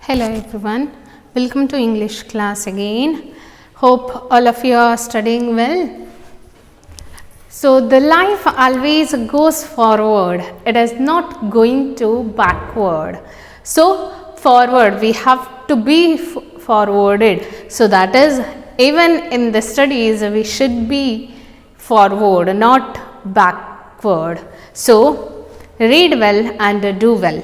Hello everyone, welcome to English class again. Hope all of you are studying well. So the life always goes forward, it is not going to backward. So forward, we have to be forwarded. So that is, even in the studies we should be forward, not backward. So read well and do well.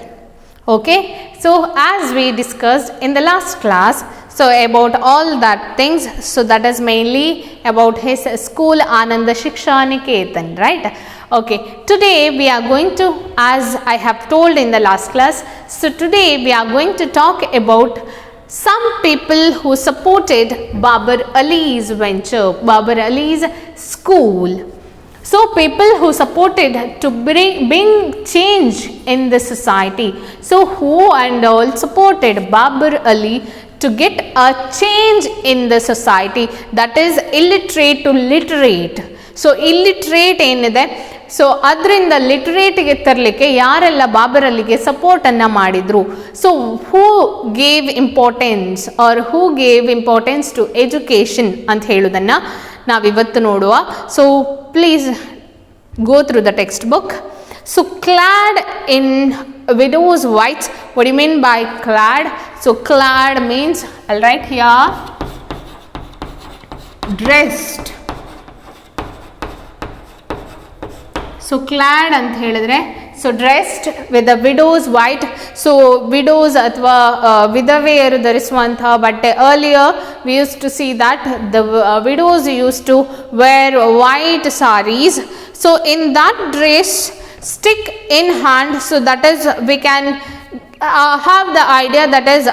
Okay, so as we discussed in the last class, so about all that things, so that is mainly about his school Ananda Shiksha Niketan, right? Okay, today we are going to, as I have told in the last class, so today we are going to talk about some people who supported Babar Ali's venture, Babar Ali's school. So people who supported to bring change in the society. So who and all supported Babar Ali to get a change in the society, that is illiterate to literate. So illiterate ಏನಿದೆ, so ಅದರಿಂದ ಲಿಟ್ರೇಟ್ಗೆ ತರಲಿಕ್ಕೆ ಯಾರೆಲ್ಲ ಬಾಬರ್ ಅಲಿಗೆ ಸಪೋರ್ಟನ್ನು ಮಾಡಿದರು. So who gave importance or who gave importance to education ಅಂತ ಹೇಳೋದನ್ನು ನಾವಿವತ್ತು ನೋಡುವ. So please go through the textbook. So clad in widow's white, what do you mean by clad? So clad means, I'll write here, dressed. So clad ಅಂತ ಹೇಳಿದ್ರೆ, so dressed with the widow's white. So widows ಅಥವಾ ವಿಧವೆಯರು ಧರಿಸುವಂತಹ ಬಟ್ಟೆ. Earlier we used to see that the widows used to wear white sarees. So in that dress, stick in hand, so that is we can have the idea that is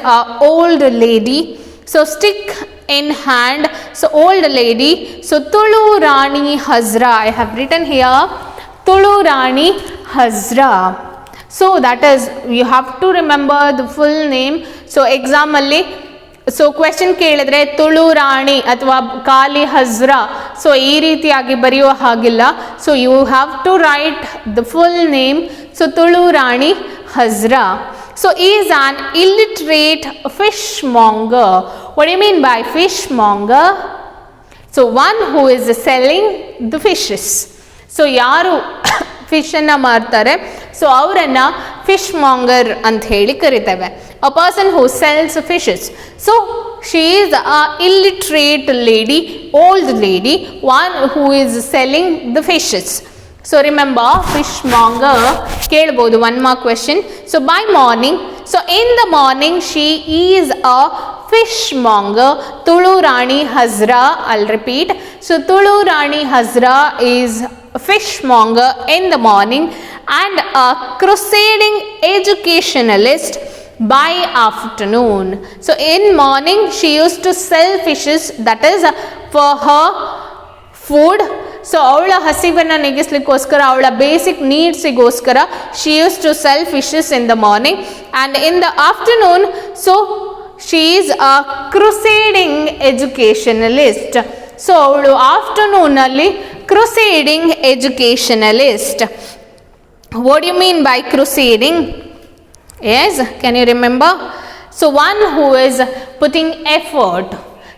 old lady. So stick in hand, so old lady. So Tulu Rani Hazra, I have written here Tulu Rani Hazra. So that is, you have to remember the full name. So exam alli, so question ಕೇಳಿದ್ರೆ ತುಳು ರಾಣಿ ಅಥವಾ ಕಾಲಿ Hazra, so ಈ ರೀತಿಯಾಗಿ ಬರೆಯುವ ಹಾಗಿಲ್ಲ. So you have to write the full name. So Tulu Rani Hazra. So is an illiterate fishmonger. What do you mean by fishmonger? So one who is selling the fishes. So ಯಾರು ಫಿಶನ್ನು ಮಾರ್ತಾರೆ, so ಅವರನ್ನು ಫಿಶ್ ಮಾಂಗರ್ ಅಂತ ಹೇಳಿ ಕರಿತೇವೆ. A person who sells fishes. So she is a illiterate lady, old lady, one who is selling the fishes. So remember, fishmonger. ಕೇಳ್ಬೋದು one more question. So by morning, so in the morning she is a fishmonger. Tulu Rani Hazra, I'll repeat. So Tulu Rani Hazra is a fishmonger in the morning and a crusading educationalist by afternoon. So in morning she used to sell fishes, that is for her food. So ಅವಳ ಹಸಿವನ್ನು ನೀಗಿಸ್ಲಿಕ್ಕೋಸ್ಕರ, ಅವಳ basic ನೀಡ್ಸಿಗೋಸ್ಕರ she use to sell fishes in the morning and in the afternoon so she is a crusading educationalist. So ಅವಳು ಆಫ್ಟರ್ನೂನಲ್ಲಿ crusading educationalist. What you mean by crusading? Yes, can you remember? So one who is putting effort.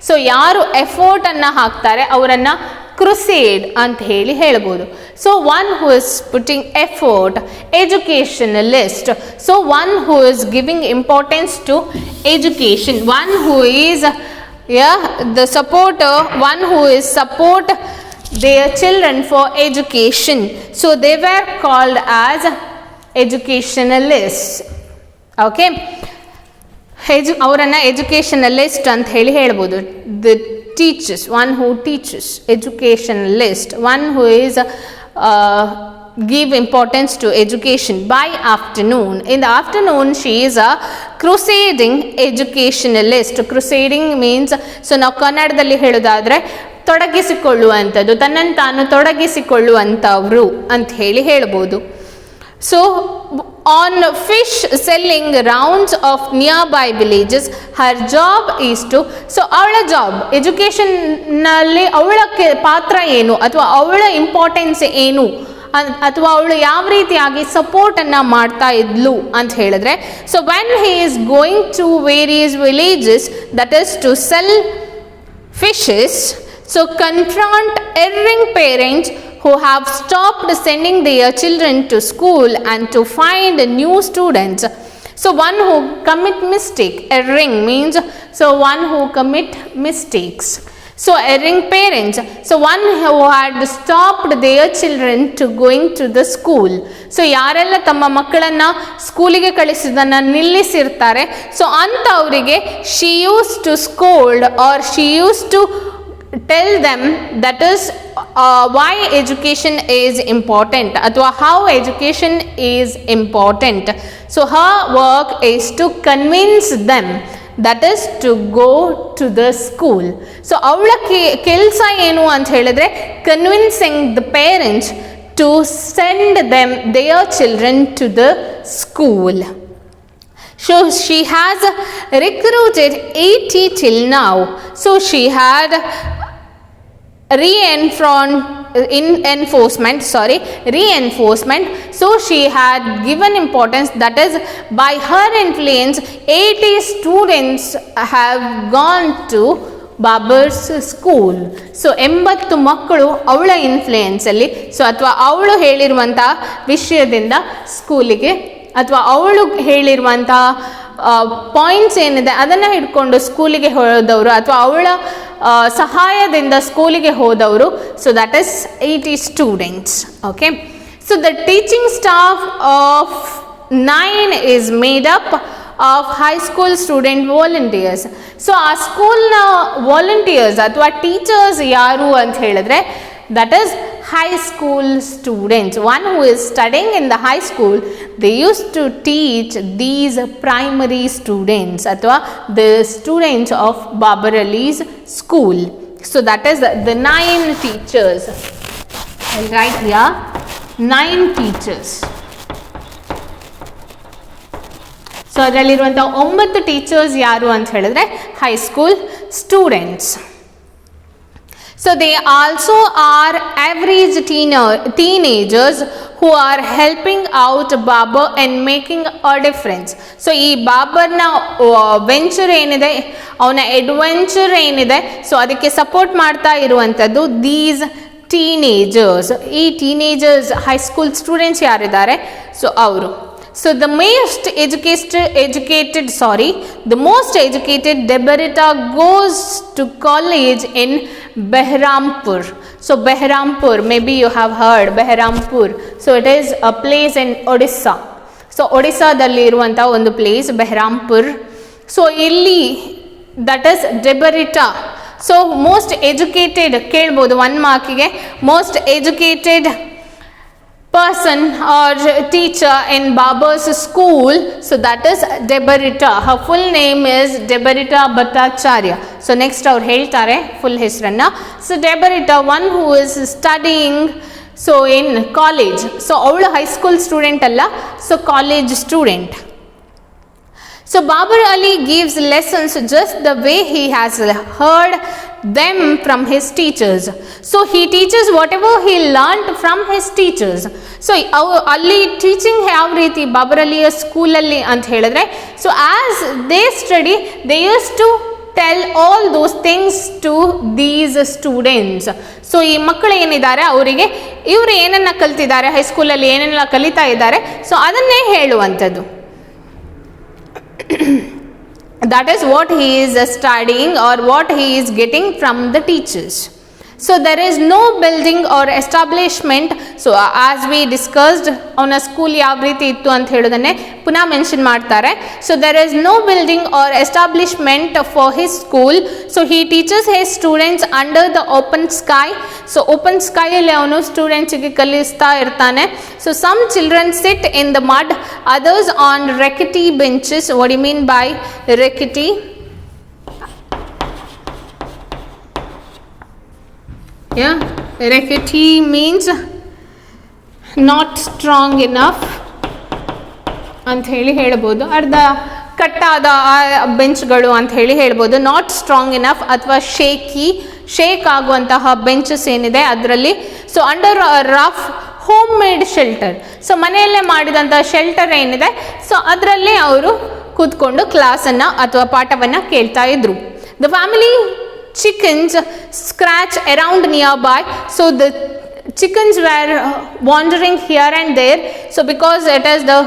So ಯಾರು ಎಫರ್ಟನ್ನು ಹಾಕ್ತಾರೆ ಅವರನ್ನು crusade ಅಂತ ಹೇಳಿ ಹೇಳ್ಬೋದು. So one who is putting effort, educationalist. So one who is giving importance to education, one who is the supporter, one who is support their children for education. So they were called as educationalists. Okay, ಅವರನ್ನು ಎಜುಕೇಷನಲಿಸ್ಟ್ ಅಂತ ಹೇಳಿ ಹೇಳ್ಬೋದು. The teachers, one who teachers, ಎಜುಕೇಷನಲಿಸ್ಟ್, one who is give importance to education. By afternoon, in the afternoon she is a crusading educationalist. Crusading means, so ನಾವು ಕನ್ನಡದಲ್ಲಿ ಹೇಳೋದಾದರೆ ತೊಡಗಿಸಿಕೊಳ್ಳುವಂಥದ್ದು, ತನ್ನನ್ನು ತಾನು ತೊಡಗಿಸಿಕೊಳ್ಳುವಂಥವ್ರು ಅಂತ ಹೇಳಿ ಹೇಳ್ಬೋದು. So on fish selling rounds of nearby villages, her job is to, so ಅವಳ job ಎಜುಕೇಷನ್ನಲ್ಲಿ ಅವಳ ಪಾತ್ರ ಏನು ಅಥವಾ ಅವಳ ಇಂಪಾರ್ಟೆನ್ಸ್ ಏನು ಅಥವಾ ಅವಳು ಯಾವ ರೀತಿಯಾಗಿ ಸಪೋರ್ಟನ್ನು ಮಾಡ್ತಾ ಇದ್ಲು ಅಂತ ಹೇಳಿದ್ರೆ, so when he is going to various villages that is to sell fishes, so confront erring parents who have stopped sending their children to school and to find new students. So one who commit mistake, erring means so one who commit mistakes. So erring parents, so one who had stopped their children to going to the school. So ಯಾರೆಲ್ಲ ತಮ್ಮ ಮಕ್ಕಳನ್ನ ಸ್ಕೂಲಿಗೆ ಕಳಿಸಿದನ್ನ ನಿಲ್ಲಿಸಿರ್ತಾರೆ, so ಅಂಥವರಿಗೆ she used to scold or she used to tell them that is why education is important ಅಥವಾ how education is important. So her work is to convince them, that is to go to the school. So ಅವಳ ಕೆಲಸ ಏನು ಅಂತ ಹೇಳಿದ್ರೆ convincing the parents to send them their children to the school. So she has recruited 80 till now. So she had reinforcement. So she had given importance, that is by her influence 80 students have gone to Babar's school. So 80 ಮಕ್ಕಳು ಅವಳ ಇನ್ಫ್ಲೂಯೆನ್ಸಲ್ಲಿ, so ಅಥವಾ ಅವಳು ಹೇಳಿರುವಂಥ ವಿಷಯದಿಂದ ಸ್ಕೂಲಿಗೆ ಅಥವಾ ಅವಳು ಹೇಳಿರುವಂಥ points ಏನಿದೆ ಅದನ್ನು ಹಿಡ್ಕೊಂಡು ಸ್ಕೂಲಿಗೆ ಹೋದವರು ಅಥವಾ ಅವಳ ಸಹಾಯದಿಂದ ಸ್ಕೂಲಿಗೆ ಹೋದವರು. So that is 80 students. Okay, so the teaching staff of 9 is made up of high school student volunteers. So ಆ ಸ್ಕೂಲ್ನ ವಾಲಂಟಿಯರ್ಸ್ ಅಥವಾ ಟೀಚರ್ಸ್ ಯಾರು ಅಂತ ಹೇಳಿದ್ರೆ, that is high school students. One who is studying in the high school, they used to teach these primary students athwa the students of Babar Ali's school. So that is the 9 teachers. I'll write here 9 teachers. So ಅದರಲ್ಲಿರುವಂಥ 9 teachers ಯಾರು ಅಂತ ಹೇಳಿದ್ರೆ high school students. So they also are average teenagers who are helping out Babar and making a difference. So ಈ ಬಾಬರ್ನ venture ಏನಿದೆ, ಅವನ adventure ಏನಿದೆ, so ಅದಕ್ಕೆ support ಮಾಡ್ತಾ ಇರುವಂಥದ್ದು ದೀಸ್ ಟೀನೇಜರ್ಸ್. ಈ ಟೀನೇಜರ್ಸ್ ಹೈಸ್ಕೂಲ್ ಸ್ಟೂಡೆಂಟ್ಸ್ ಯಾರಿದ್ದಾರೆ, ಸೊ ಅವರು. So the most educated Debarita goes to college in Behrampur. So Behrampur, maybe you have heard Behrampur. So it is a place in Odisha. So Odisha dalli iruvanta ಒಂದು place Behrampur. So ಇಲ್ಲಿ that is Debarita. So most educated ಕೇಳ್ಬೋದು 1 ಮಾರ್ಕಿಗೆ, most educated person or teacher in Babar's school, so that is Debarita. Her full name is Debarita Bhattacharya. So next ಅವ್ರು ಹೇಳ್ತಾರೆ full ಹೆಸರನ್ನ. So Debarita, one who is studying so in college. So ಅವಳು high school student ಅಲ್ಲ, so college student. So Babar Ali gives lessons just the way he has heard them from his teachers. So he teaches whatever he learned from his teachers. So ಅಲ್ಲಿ teaching ಯಾವ ರೀತಿ ಬಾಬರ್ ಅಲಿಯ ಸ್ಕೂಲಲ್ಲಿ ಅಂತ ಹೇಳಿದ್ರೆ, so as they study they use to tell all those things to these students. So ಈ ಮಕ್ಕಳು ಏನಿದ್ದಾರೆ ಅವರಿಗೆ ಇವರು ಏನನ್ನ ಕಲ್ತಿದ್ದಾರೆ, ಹೈಸ್ಕೂಲಲ್ಲಿ ಏನೆಲ್ಲ ಕಲಿತಾ ಇದ್ದಾರೆ, ಸೊ ಅದನ್ನೇ ಹೇಳುವಂಥದ್ದು. That is what he is studying or what he is getting from the teachers. So there is no building or establishment. So as we discussed on a school ಯಾವ ರೀತಿ ಇತ್ತು ಅಂತ ಹೇಳೋದನ್ನೇ ಪುನಃ ಮೆನ್ಷನ್ ಮಾಡ್ತಾರೆ. So there is no building or establishment for his school. So he teaches his students under the open sky. So open sky ಅಲ್ಲಿ ಅವನು ಸ್ಟೂಡೆಂಟ್ಸ್ಗೆ ಕಲಿಸ್ತಾ ಇರ್ತಾನೆ. So some children sit in the mud, others on rickety benches. What do you mean by rickety? Yeah, rickety means not strong enough ಅಂತ ಹೇಳ್ಬೋದು. ಅರ್ಧ ಕಟ್ಟಾದ ಬೆಂಚ್ಗಳು ಅಂತ ಹೇಳ್ಬೋದು. ನಾಟ್ ಸ್ಟ್ರಾಂಗ್ ಇನಫ್ ಅಥವಾ ಶೇಕ್ ಆಗುವಂತಹ ಬೆಂಚಸ್ ಏನಿದೆ ಅದರಲ್ಲಿ. So under rough home made shelter. So ಮನೆಯಲ್ಲೇ ಮಾಡಿದಂಥ ಶೆಲ್ಟರ್ ಏನಿದೆ ಸೊ ಅದರಲ್ಲೇ ಅವರು ಕೂತ್ಕೊಂಡು ಕ್ಲಾಸನ್ನು ಅಥವಾ ಪಾಠವನ್ನು ಕೇಳ್ತಾ ಇದ್ರು. The family chickens scratch around nearby, so the chickens were wandering here and there, so because it is the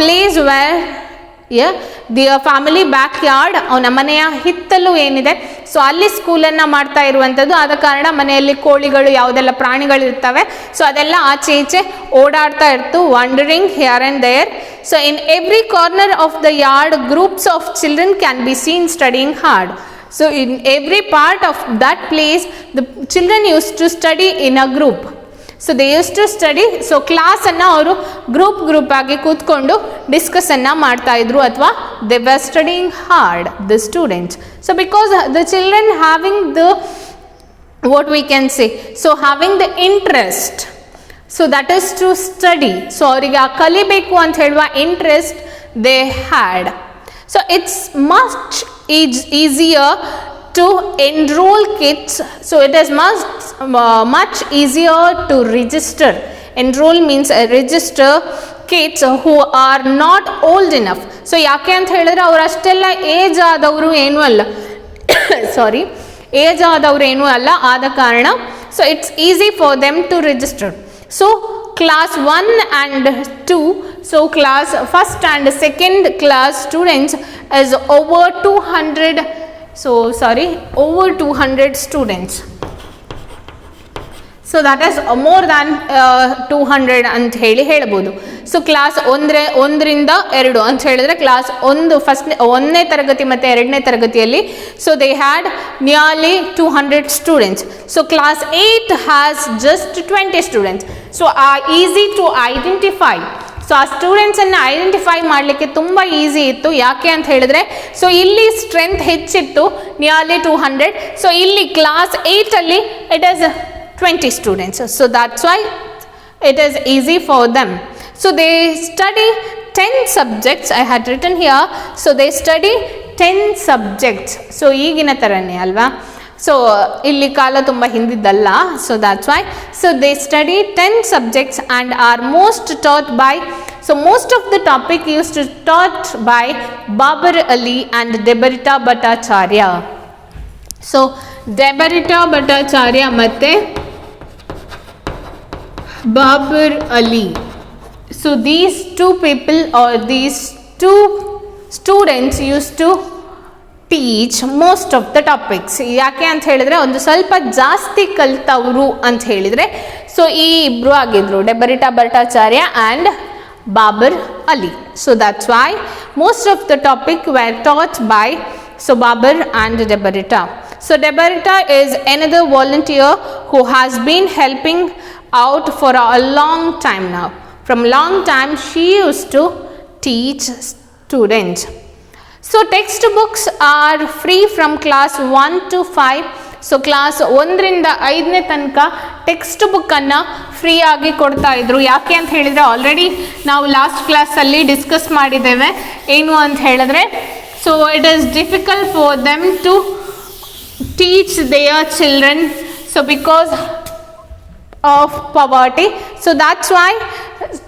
place where the family backyard, ಅವನ ಮನೆಯ ಹಿತ್ತಲು ಏನಿದೆ ಸೊ ಅಲ್ಲಿ ಸ್ಕೂಲನ್ನು ಮಾಡ್ತಾ ಇರುವಂಥದ್ದು. ಆದ ಕಾರಣ ಮನೆಯಲ್ಲಿ ಕೋಳಿಗಳು ಯಾವುದೆಲ್ಲ ಪ್ರಾಣಿಗಳು ಇರ್ತವೆ ಸೊ ಅದೆಲ್ಲ ಆಚೆ ಈಚೆ ಓಡಾಡ್ತಾ ಇರ್ತು, wandering here and there. So in every corner of the yard groups of children can be seen studying hard. So in every part of that place the children used to study in a group. So they used to study. So class anna avaru group agi ಕೂತ್ಕೊಂಡು discuss ಅನ್ನ ಮಾಡ್ತಾ ಇದ್ರು ಅಥವಾ they were studying hard, the students. So because the children having the what we can say, so having the interest, so that is to study. So ಅವರಿಗೆ ಕಲಿಬೇಕು ಅಂತ ಹೇಳುವ interest they had. So it's much easier to enroll kids. So it is much easier to register. Enroll means register kids who are not old enough. So ಯಾಕೆ ಅಂತ ಹೇಳಿದ್ರೆ ಅವರು ಅಷ್ಟೆಲ್ಲ age ಆದವರು ಏನೂ ಅಲ್ಲ ಸಾರಿ ಏಜ್ ಆದವರು ಏನೂ ಅಲ್ಲ. ಆದ ಕಾರಣ so it's easy for them to register. So class 1 and 2, so class first and second class students is over 200 students. So that is more than 200 ಅಂತ ಹೇಳ್ಬೋದು. ಸೊ ಕ್ಲಾಸ್ ಒಂದರಿಂದ 2 ಅಂತ ಹೇಳಿದ್ರೆ ಕ್ಲಾಸ್ 1ನೇ ತರಗತಿ ಮತ್ತು 2ನೇ ತರಗತಿಯಲ್ಲಿ so they had nearly 200 students. So class 8 has just 20 students. So easy to identify. So ಆ ಸ್ಟೂಡೆಂಟ್ಸನ್ನು ಐಡೆಂಟಿಫೈ ಮಾಡಲಿಕ್ಕೆ ತುಂಬ ಈಸಿ ಇತ್ತು. ಯಾಕೆ ಅಂತ ಹೇಳಿದ್ರೆ ಸೊ ಇಲ್ಲಿ ಸ್ಟ್ರೆಂತ್ ಹೆಚ್ಚಿತ್ತು ನಿಯರ್ಲಿ 200. ಸೊ ಇಲ್ಲಿ ಕ್ಲಾಸ್ 8ಅಲ್ಲಿ it is 20 students. So that's why it is easy for them. So they study 10 subjects. I had written here. So they study 10 subjects. So ಈಗಿನ ಥರನೇ ಅಲ್ವಾ. ಸೊ ಇಲ್ಲಿ ಕಾಲ ತುಂಬ ಹಿಂದಿದ್ದಲ್ಲ. So that's why. So they study 10 subjects and are most taught by, so most of the topic used to taught by Babar Ali and Debarita Bhattacharya. So Debarita Bhattacharya ಮತ್ತೆ Babar Ali. So these two people or these two students used to teach most of the topics. ಯಾಕೆ ಅಂತ ಹೇಳಿದ್ರೆ ಒಂದು ಸ್ವಲ್ಪ ಜಾಸ್ತಿ ಕಲ್ತವರು ಅಂತ ಹೇಳಿದ್ರೆ so ಈ ಇಬ್ರು ಆಗಿದ್ರು, Debarita Bhattacharya and Babar Ali. So that's why most of the topic were taught by so Babar and Debarita. So Debarita is another volunteer who has been helping out for a long time now. From long time she used to teach students. So textbooks are free from class 1 to 5. So class 1ರಿಂದ 5ನೇ ತನಕ text ಬುಕ್ಕನ್ನು free ಆಗಿ ಕೊಡ್ತಾ ಇದ್ರು. ಯಾಕೆ ಅಂತ ಹೇಳಿದರೆ already ನಾವು ಲಾಸ್ಟ್ ಕ್ಲಾಸಲ್ಲಿ ಡಿಸ್ಕಸ್ ಮಾಡಿದ್ದೇವೆ. ಏನು ಅಂತ ಹೇಳಿದ್ರೆ so it is difficult for them to teach their children so because of poverty. So that's why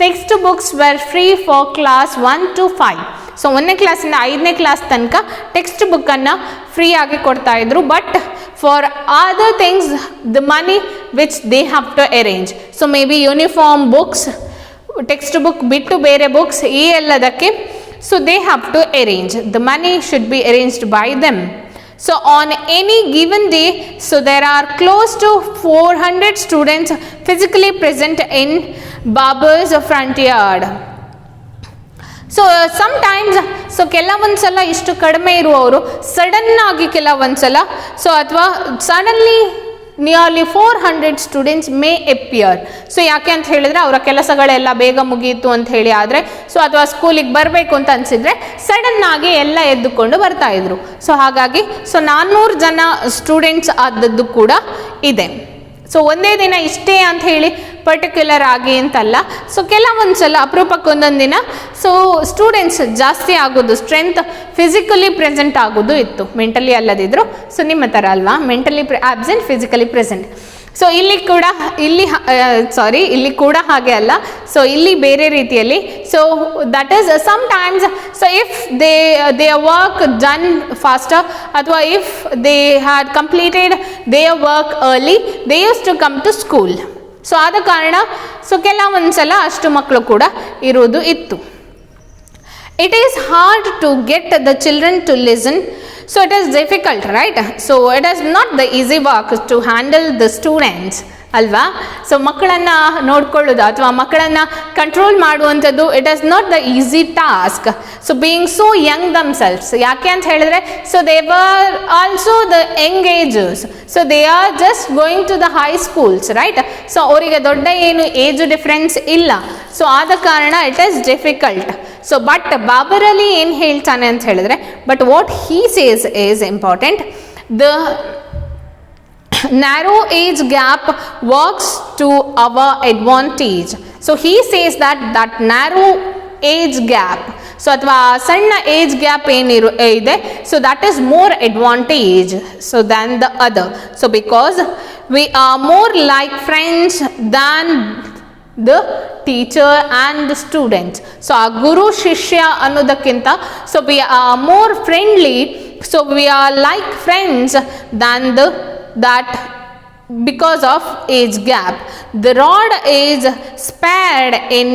textbooks were free for class 1 to 5. So 1ನೇ ಕ್ಲಾಸಿಂದ 5ನೇ ಕ್ಲಾಸ್ ತನಕ ಟೆಕ್ಸ್ಟ್ ಬುಕ್ಕನ್ನು ಫ್ರೀ ಆಗಿ ಕೊಡ್ತಾ ಇದ್ರು. But for other things the money which they have to arrange. So maybe uniform books, text book ಬಿಟ್ಟು ಬೇರೆ books ಈ ಎಲ್ಲದಕ್ಕೆ so they have to arrange. The money should be arranged by them. So on any given day, so there are close to 400 students physically present in Babar's front yard. So sometimes so ಕೆಲವೊಂದ್ಸಲ ಇಷ್ಟು ಕಡಿಮೆ ಇರುವವರು sudden ಆಗಿ ಕೆಲವೊಂದ್ಸಲ so ಅಥವಾ suddenly nearly 400 students May appear. So ಯಾಕೆ ಅಂತ ಹೇಳಿದ್ರೆ ಅವರ ಕೆಲಸಗಳೆಲ್ಲ ಬೇಗ ಮುಗಿಯಿತು ಅಂತ ಹೇಳಿ ಆದರೆ ಸೊ ಅಥವಾ ಸ್ಕೂಲಿಗೆ ಬರಬೇಕು ಅಂತ ಅನಿಸಿದರೆ ಸಡನ್ ಆಗಿ ಎಲ್ಲ ಎದ್ದುಕೊಂಡು ಬರ್ತಾ ಇದ್ರು. ಸೊ ಹಾಗಾಗಿ ಸೊ 400 ಜನ ಸ್ಟೂಡೆಂಟ್ಸ್ ಆದದ್ದು ಕೂಡ ಇದೆ. ಸೊ ಒಂದೇ ದಿನ ಇಷ್ಟೇ ಅಂತ ಹೇಳಿ ಪರ್ಟಿಕ್ಯುಲರ್ ಆಗಿ ಅಂತಲ್ಲ. ಸೊ ಕೆಲವೊಂದು ಸಲ ಅಪರೂಪಕ್ಕೆ ಒಂದೊಂದು ದಿನ ಸೊ ಸ್ಟೂಡೆಂಟ್ಸ್ ಜಾಸ್ತಿ ಆಗೋದು, ಸ್ಟ್ರೆಂತ್ ಫಿಸಿಕಲಿ ಪ್ರೆಸೆಂಟ್ ಆಗೋದು ಇತ್ತು, ಮೆಂಟಲಿ ಅಲ್ಲದಿದ್ರು. ಸೊ ನಿಮ್ಮ ಥರ ಅಲ್ವಾ, mentally absent physically present. So ಇಲ್ಲಿ ಕೂಡ ಹಾಗೆ ಅಲ್ಲ. ಸೊ ಇಲ್ಲಿ ಬೇರೆ ರೀತಿಯಲ್ಲಿ. So that is sometimes, so if they work done faster ಅಥವಾ if they had completed their work early, they use to come to school. So ಆದ ಕಾರಣ ಸೊ ಕೆಲವೊಂದ್ಸಲ ಅಷ್ಟು ಮಕ್ಕಳು ಕೂಡ ಇರುವುದು ಇತ್ತು. It is hard to get the children to listen, so it is difficult, right? So it is not the easy work to handle the students, ಅಲ್ವಾ? So ಮಕ್ಕಳನ್ನು ನೋಡ್ಕೊಳ್ಳೋದು ಅಥವಾ ಮಕ್ಕಳನ್ನು ಕಂಟ್ರೋಲ್ ಮಾಡುವಂಥದ್ದು it is not the easy task. So being so young themselves, ಯಾಕೆ ಅಂತ ಹೇಳಿದ್ರೆ so they were also the young agers, so they are just going to the high schools, right? So ಅವರಿಗೆ ದೊಡ್ಡ ಏನು ಏಜ್ ಡಿಫ್ರೆನ್ಸ್ ಇಲ್ಲ. So ಆದ ಕಾರಣ it is difficult. So but Babar Ali ಏನು ಹೇಳ್ತಾನೆ ಅಂತ ಹೇಳಿದ್ರೆ, but what he says is important. The narrow age gap works to our advantage. So he says that narrow age gap, so ಅಥವಾ ಸಣ್ಣ ಏಜ್ ಗ್ಯಾಪ್ ಏನಿದೆ, so that is more advantage so than the other. So because we are more like friends than the teacher and the students. So ಆ ಗುರು ಶಿಷ್ಯ ಅನ್ನೋದಕ್ಕಿಂತ so we are more friendly, so we are like friends than that because of age gap. The rod is spared in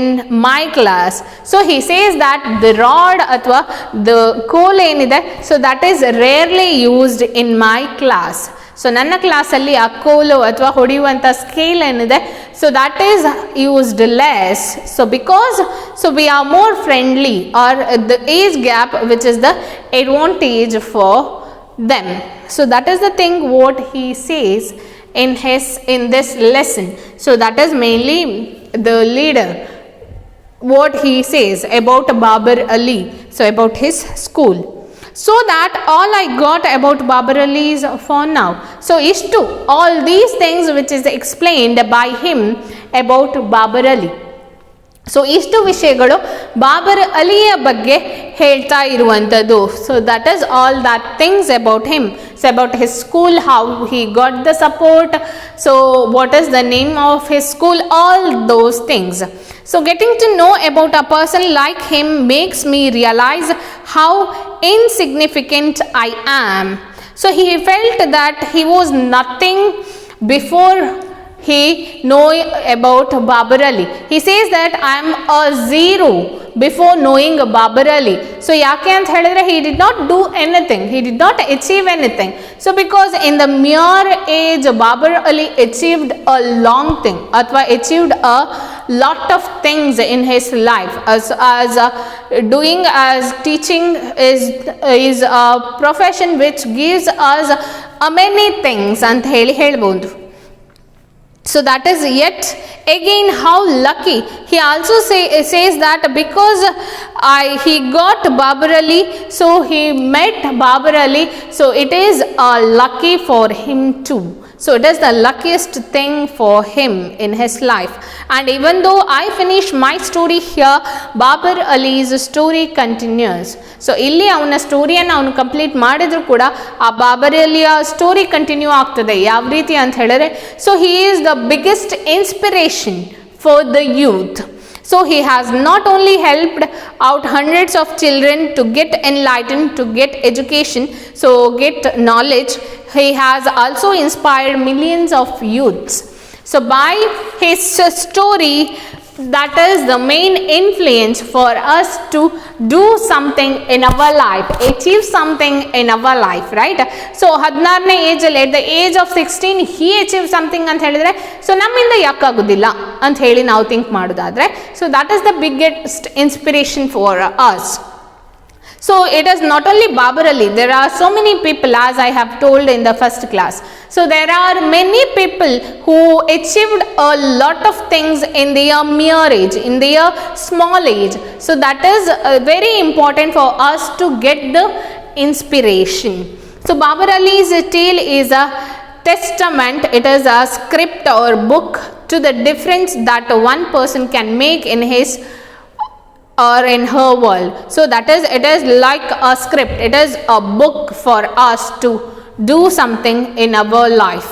my class. So he says that the rod athwa the coal enide, so that is rarely used in my class. So ನನ್ನ ಕ್ಲಾಸಲ್ಲಿ ಆ ಕೋಲು ಅಥವಾ ಹೊಡೆಯುವಂಥ scale ಏನಿದೆ, so that is used less. So because so we are more friendly, are the age gap which is the advantage for them. So that is the thing what he says in this lesson. So that is mainly the leader what he says about Babar Ali, so about his school. So that all I got about Babar Ali is for now. So ishtu all these things which is explained by him about Babar Ali. So ಇಷ್ಟು ವಿಷಯಗಳು ಬಾಬರ್ ಅಲಿಯ ಬಗ್ಗೆ ಹೇಳ್ತಾ ಇರುವಂಥದ್ದು. So that is all that things about him. So about his school, how he got the support, so what is the name of his school, all those things. So getting to know about a person like him makes me realise how insignificant I am. So he felt that he was nothing before he know about Babar Ali. He says that I am a zero before knowing Babar Ali. So ಯಾಕೆ ಅಂತ ಹೇಳಿದ್ರೆ he did not do anything, he did not achieve anything. So because in the mere age Babar Ali achieved a long thing ಅಥವಾ achieved a lot of things in his life, as doing as teaching is a profession which gives us many things ಅಂತ ಹೇಳ್ಬೋದು. So that is yet again how lucky. He also says that because he got Babar Ali, so he met Babar Ali, so it is lucky for him too. So it is the luckiest thing for him in his life. And even though I finish my story here, Babar Ali's story continues. So ಇಲ್ಲಿ ಅವನ ಸ್ಟೋರಿಯನ್ನು ಅವನು complete ಮಾಡಿದ್ರು ಕೂಡ ಆ Babur ಅಲಿಯ story continue ಆಗ್ತದೆ. ಯಾವ ರೀತಿ ಅಂತ ಹೇಳಿದ್ರೆ, so he is the biggest inspiration for the youth. So he has not only helped out hundreds of children to get enlightened, to get education, so get knowledge, he has also inspired millions of youths. So by his story, that is the main influence for us to do something in our life, achieve something in our life, right? So 16ನೇ age ಅಲ್ಲಿ at the age of 16 he achieved something ಅಂತ ಹೇಳಿದ್ರೆ, so ನಮ್ಮಿಂದ ಯಾಕಾಗೋದಿಲ್ಲ ಅಂತ ಹೇಳಿ ನಾವು think ಮಾಡೋದಾದ್ರೆ, so that is the biggest inspiration for us. So it is not only Babar Ali, there are so many people, as I have told in the first class. So there are many people who achieved a lot of things in their mere age, in their small age. So that is very important for us to get the inspiration. So Babar Ali's tale is a testament, it is a script or book to the difference that one person can make in his or in her world. So that is, it is like a script, it is a book for us to do something in our life.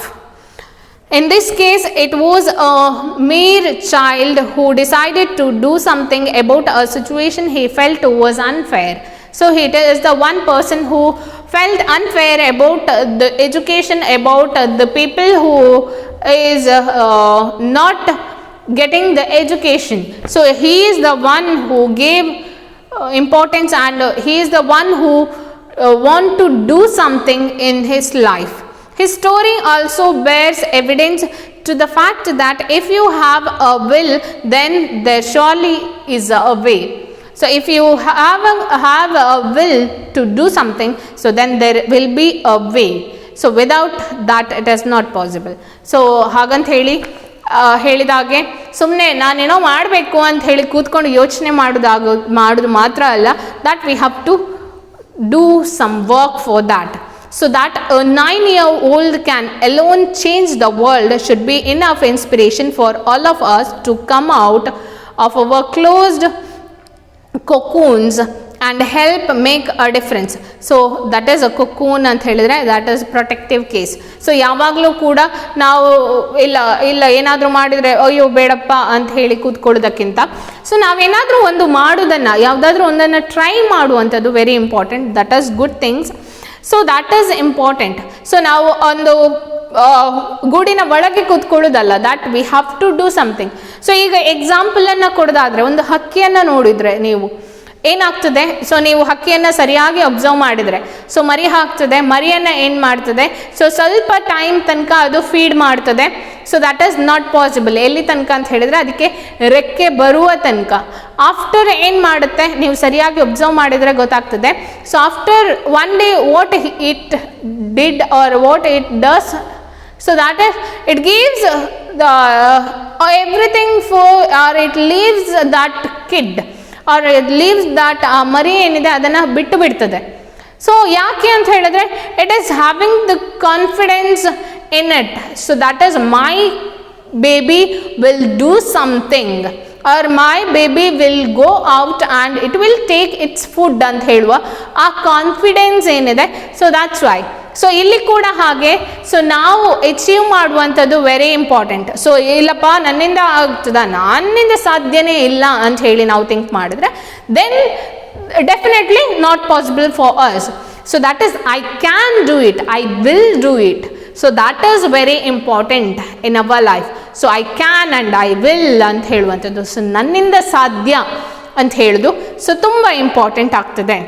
In this case, it was a mere child who decided to do something about a situation he felt was unfair. So it is the one person who felt unfair about the education, about the people who is not getting the education. So he is the one who gave importance, and he is the one who want to do something in his life. His story also bears evidence to the fact that if you have a will, then there surely is a way. So if you have a will to do something, so then there will be a way. So without that it is not possible. So ಹಾಗಂತ ಹೇಳಿದಾಗೆ ಸುಮ್ಮನೆ ನಾನೇನೋ ಮಾಡಬೇಕು ಅಂತ ಹೇಳಿ ಕೂತ್ಕೊಂಡು ಯೋಚನೆ ಮಾಡೋದು ಮಾತ್ರ ಅಲ್ಲ, that we have to do some work for that. So that a 9-year-old can alone change the world should be enough inspiration for all of us to come out of our closed cocoons and help make a difference. So that is a cocoon ಅಂತ ಹೇಳಿದ್ರೆ that is protective case. So ಯಾವಾಗಲೂ ಕೂಡ ನಾವು ಇಲ್ಲ ಏನಾದರೂ ಮಾಡಿದರೆ ಅಯ್ಯೋ ಬೇಡಪ್ಪ ಅಂತ ಹೇಳಿ ಕೂತ್ಕೊಳ್ಳೋದಕ್ಕಿಂತ, ಸೊ ನಾವೇನಾದರೂ ಒಂದು ಮಾಡೋದನ್ನು, ಯಾವುದಾದ್ರೂ ಒಂದನ್ನು ಟ್ರೈ ಮಾಡುವಂಥದ್ದು very important. That is good things. So that is important. So ನಾವು ಒಂದು ಗೂಡಿನ ಒಳಗೆ ಕೂತ್ಕೊಳ್ಳೋದಲ್ಲ, that we have to do something. So ಈಗ ಎಕ್ಸಾಂಪಲನ್ನು ಕೊಡೋದಾದರೆ, ಒಂದು ಹಕ್ಕಿಯನ್ನು ನೋಡಿದರೆ ನೀವು ಏನಾಗ್ತದೆ, ಸೊ ನೀವು ಹಕ್ಕಿಯನ್ನು ಸರಿಯಾಗಿ ಅಬ್ಸರ್ವ್ ಮಾಡಿದರೆ, ಸೊ ಮರಿ ಹಾಕ್ತದೆ, ಮರಿಯನ್ನು ಏನು ಮಾಡ್ತದೆ, ಸೊ ಸ್ವಲ್ಪ ಟೈಮ್ ತನಕ ಅದು ಫೀಡ್ ಮಾಡ್ತದೆ. So that is not possible. ಎಲ್ಲಿ ತನಕ ಅಂತ ಹೇಳಿದರೆ ಅದಕ್ಕೆ ರೆಕ್ಕೆ ಬರುವ ತನಕ. ಆಫ್ಟರ್ ಏನು ಮಾಡುತ್ತೆ, ನೀವು ಸರಿಯಾಗಿ ಅಬ್ಸರ್ವ್ ಮಾಡಿದರೆ ಗೊತ್ತಾಗ್ತದೆ. So after one day what it did or what it does, so that is it gives the everything for, or it leaves that kid, or it leaves that ಮರಿ ಏನಿದೆ ಅದನ್ನು ಬಿಟ್ಟು ಬಿಡ್ತದೆ. ಸೊ ಯಾಕೆ ಅಂತ ಹೇಳಿದ್ರೆ, it is having the confidence in it. So that is my baby will do something, R my baby will go out and it will take its food ಅಂತ ಹೇಳುವ ಆ ಕಾನ್ಫಿಡೆನ್ಸ್ ಏನಿದೆ. So that's why. ಸೊ ಇಲ್ಲಿ ಕೂಡ ಹಾಗೆ, so ನಾವು achieve ಮಾಡುವಂಥದ್ದು very important. So ಇಲ್ಲಪ್ಪ ನನ್ನಿಂದ ಆಗ್ತದ, ನನ್ನಿಂದ ಸಾಧ್ಯನೇ ಇಲ್ಲ ಅಂತ ಹೇಳಿ ನಾವು ಥಿಂಕ್ ಮಾಡಿದ್ರೆ, then definitely not possible for us. So that is I can do it, I will do it. So that is very important in our life. So I can and I will ಅಂತ ಹೇಳುವಂಥದ್ದು, so ನನ್ನಿಂದ ಸಾಧ್ಯ ಅಂತ ಹೇಳೋದು so ತುಂಬ important ಆಗ್ತದೆ.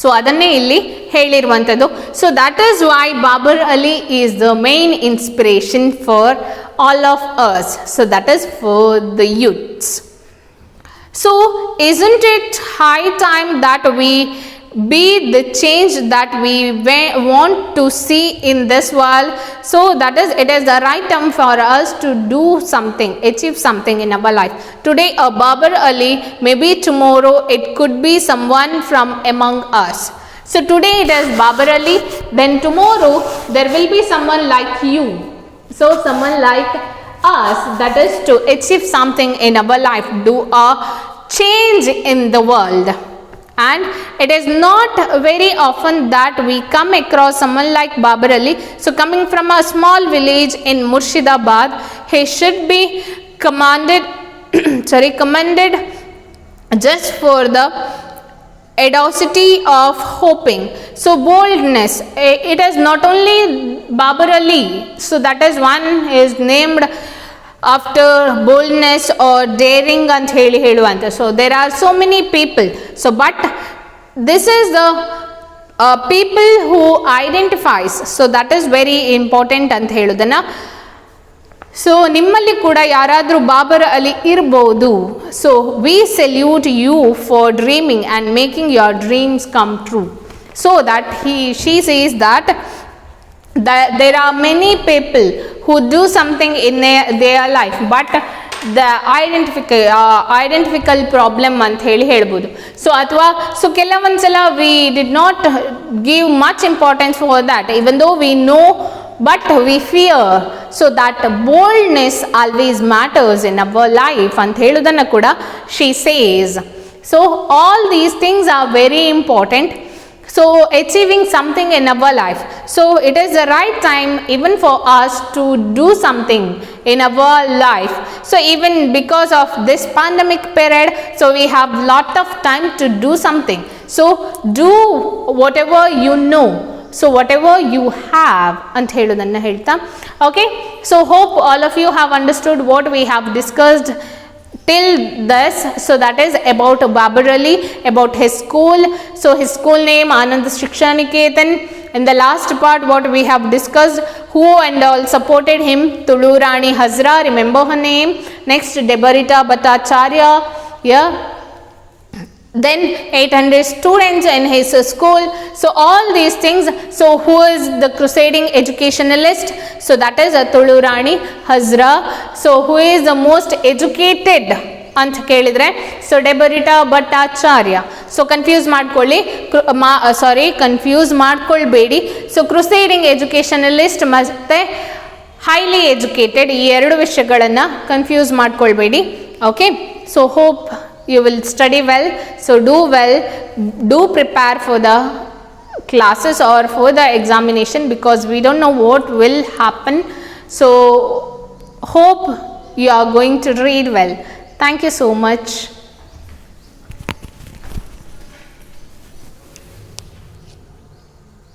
So ಅದನ್ನೇ ಇಲ್ಲಿ ಹೇಳಿರುವಂಥದ್ದು. So that is why Babar Ali is the main inspiration for all of us. So that is for the youths. So isn't it high time that we be the change that we want to see in this world? So that is, it is the right time for us to do something, achieve something in our life. Today a Babar Ali, maybe tomorrow it could be someone from among us. So today it is Babar Ali, then tomorrow there will be someone like you. So someone like us, that is to achieve something in our life, do a change in the world. And it is not very often that we come across someone like Babar Ali. So coming from a small village in Murshidabad, he should be commended just for the audacity of hoping. So boldness, it is not only Babar Ali, so that is one is named after boldness or daring ಅಂತ ಹೇಳುವಂತ. So there are so many people. So but this is the people who identifies. So that is very important ಅಂತ ಹೇಳೋದನ್ನ. So ನಿಮ್ಮಲ್ಲಿ ಕೂಡ ಯಾರಾದರೂ ಬಾಬರ್ ಅಲಿ ಇರ್ಬೋದು. So we salute you for dreaming and making your dreams come true. So that she says that there are many people who do something in their life, but the identical problem ಅಂತ ಹೇಳ್ಬೋದು. So ಅಥವಾ so ಕೆಲವೊಂದ್ಸಲ we did not give much importance for that, even though we know, but we fear. So that boldness always matters in our life ಅಂತ ಹೇಳೋದನ್ನು ಕೂಡ she says. So all these things are very important. So achieving something in our life. So it is the right time even for us to do something in our life. So even because of this pandemic period, so we have lot of time to do something. So do whatever you know. So whatever you have ಅಂತ ಹೇಳೋದನ್ನು ಹೇಳ್ತಾ, okay, so hope all of you have understood what we have discussed till this. So that is about Babar Ali, about his school. So his school name Anand Shiksha Niketan. In the last part what we have discussed, who and all supported him. Tulu Rani Hazra, remember her name. Next Debarita Bhattacharya, yeah. Then 800 students in his school. So all these things. So who is the crusading educationalist? So that is Tulu Rani Hazra. So who is the most educated ಅಂತ ಕೇಳಿದರೆ, so Debarita Bhattacharya. So confuse ಮಾಡ್ಕೊಳ್ಬೇಡಿ. So crusading educationalist ಮತ್ತು highly educated, ಈ ಎರಡು ವಿಷಯಗಳನ್ನು confuse ಮಾಡ್ಕೊಳ್ಬೇಡಿ. Okay, so hope you will study well. So do well, do prepare for the classes or for the examination, because we don't know what will happen. So hope you are going to read well. Thank you so much.